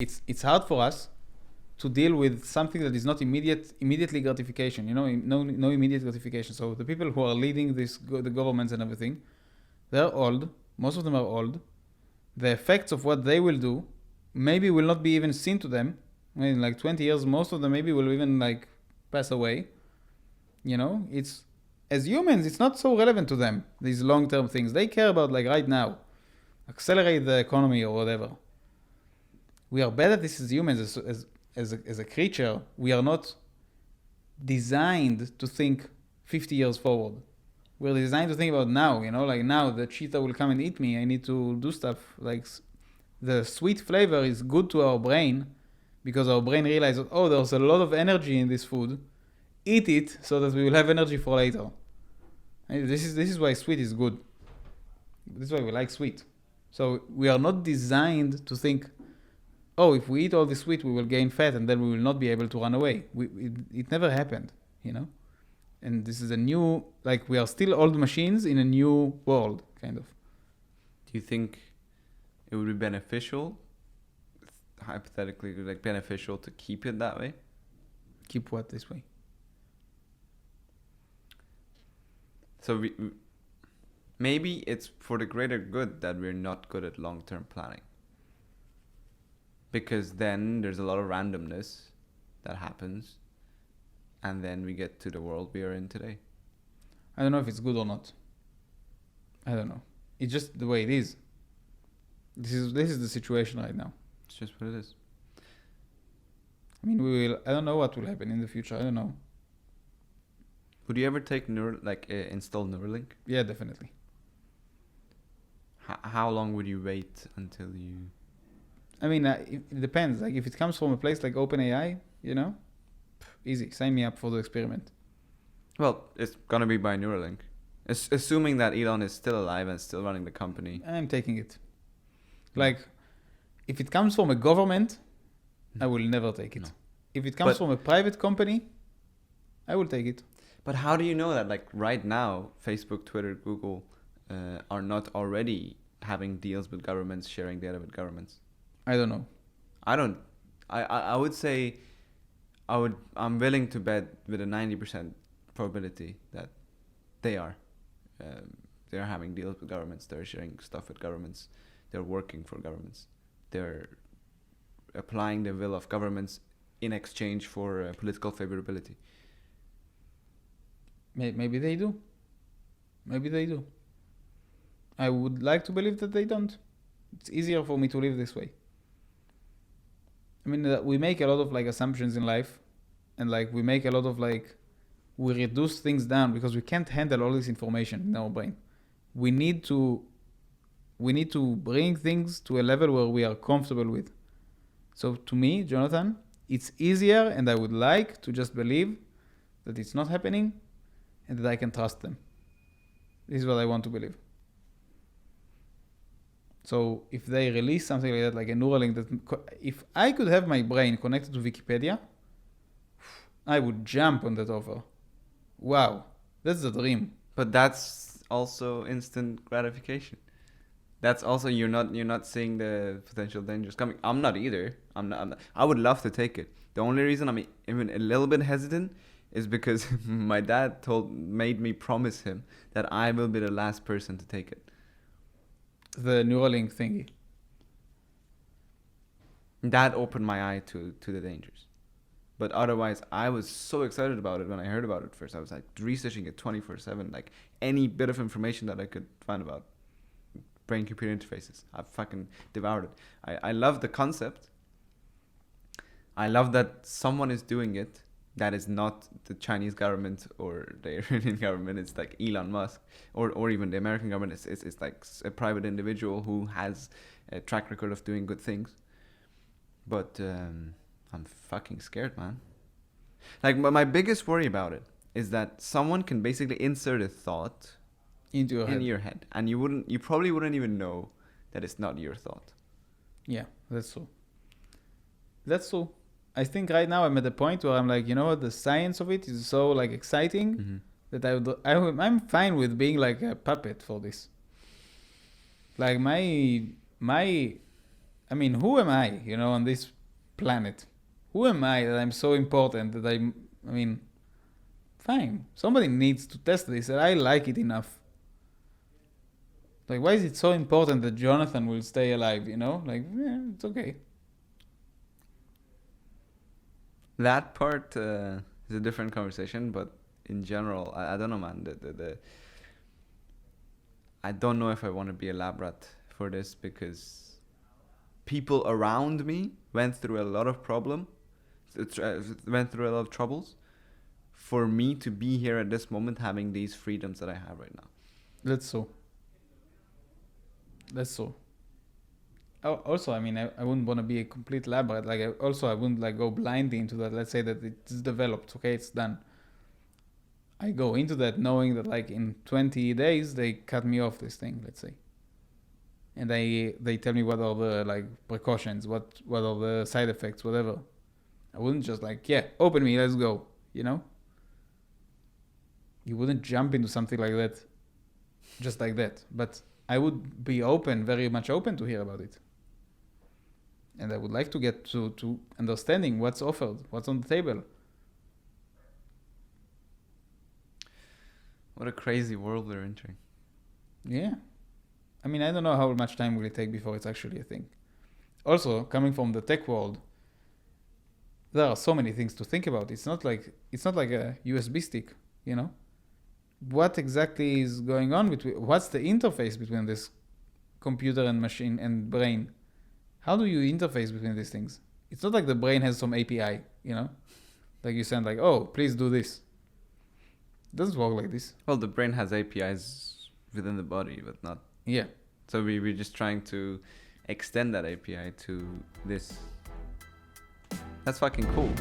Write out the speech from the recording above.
it's hard for us to deal with something that is not immediately gratification. No immediate gratification. So the people who are leading the governments and everything, they're old. Most of them are old. The effects of what they will do maybe will not be even seen to them. In like 20 years, most of them maybe will even like pass away. It's as humans, it's not so relevant to them. These long-term things they care about, like right now, accelerate the economy or whatever. We are bad at this as humans, as a creature. We are not designed to think 50 years forward. We're designed to think about now, like now the cheetah will come and eat me. I need to do stuff. Like the sweet flavor is good to our brain because our brain realizes, oh, there's a lot of energy in this food. Eat it so that we will have energy for later. And this is why sweet is good. This is why we like sweet. So we are not designed to think, oh, if we eat all this sweet, we will gain fat and then we will not be able to run away. It never happened, And this is a new, like we are still old machines in a new world, kind of. Do you think it would be beneficial, hypothetically, like beneficial to keep it that way? Keep what this way? So maybe it's for the greater good that we're not good at long-term planning. Because then there's a lot of randomness that happens. And then we get to the world we are in today. I don't know if it's good or not. I don't know. It's just the way it is. This is the situation right now. It's just what it is. I mean, I don't know what will happen in the future. I don't know. Would you ever take install Neuralink? Yeah, definitely. How long would you wait until you... I mean, it depends. Like if it comes from a place like OpenAI, easy. Sign me up for the experiment. Well, it's going to be by Neuralink. Assuming that Elon is still alive and still running the company. I'm taking it. Like, if it comes from a government, I will never take it. No. If it comes from a private company, I will take it. But how do you know that, like, right now, Facebook, Twitter, Google are not already having deals with governments, sharing data with governments? I don't know. I would say I'm willing to bet with a 90% probability that they're having deals with governments, they're sharing stuff with governments, they're working for governments, they're applying the will of governments in exchange for political favorability. Maybe they do. Maybe they do. I would like to believe that they don't. It's easier for me to live this way. I mean, we make a lot of like assumptions in life, and like we make a lot of like, we reduce things down because we can't handle all this information in our brain. We need to bring things to a level where we are comfortable with. So to me, Jonathan, it's easier, and I would like to just believe that it's not happening and that I can trust them. This is what I want to believe. So if they release something like that, like a Neuralink, if I could have my brain connected to Wikipedia, I would jump on that offer. Wow, that's the dream. But that's also instant gratification. That's also you're not seeing the potential dangers coming. I'm not either. I'm not. I would love to take it. The only reason I'm even a little bit hesitant is because my dad made me promise him that I will be the last person to take it. The Neuralink thingy. That opened my eye to the dangers. But otherwise, I was so excited about it when I heard about it first. I was like researching it 24/7, like any bit of information that I could find about brain-computer interfaces. I fucking devoured it. I love the concept. I love that someone is doing it that is not the Chinese government or the Iranian government. It's like Elon Musk or even the American government. It's like a private individual who has a track record of doing good things. But I'm fucking scared, man. Like, my biggest worry about it is that someone can basically insert a thought into your head, and you probably wouldn't even know that it's not your thought. Yeah, that's true. I think right now I'm at the point where I'm like, you know what, the science of it is so like exciting that I'm fine with being like a puppet for this. Like my I mean, who am I, on this planet? Who am I that I'm so important that I mean, fine. Somebody needs to test this, and I like it enough. Like, why is it so important that Jonathan will stay alive, Like, it's okay. That part is a different conversation, but in general, I don't know, man. I don't know if I want to be a lab rat for this, because people around me went through a lot of went through a lot of troubles for me to be here at this moment having these freedoms that I have right now. That's so. Also, I mean, I wouldn't want to be a complete lab rat. Like, I wouldn't like go blindly into that. Let's say that it's developed. Okay, it's done. I go into that knowing that like in 20 days they cut me off this thing, let's say. And they tell me what are the like precautions, what are the side effects, whatever. I wouldn't just like, yeah, open me, let's go, You wouldn't jump into something like that just like that. But I would be very much open to hear about it. And I would like to get to understanding what's offered, what's on the table. What a crazy world we're entering. Yeah. I mean, I don't know how much time will it take before it's actually a thing. Also, coming from the tech world, there are so many things to think about. It's not like a USB stick, What exactly is going on what's the interface between this computer and machine and brain? How do you interface between these things? It's not like the brain has some API, Like you send like, oh, please do this. It doesn't work like this. Well, the brain has APIs within the body, but not. Yeah. So we're just trying to extend that API to this. That's fucking cool.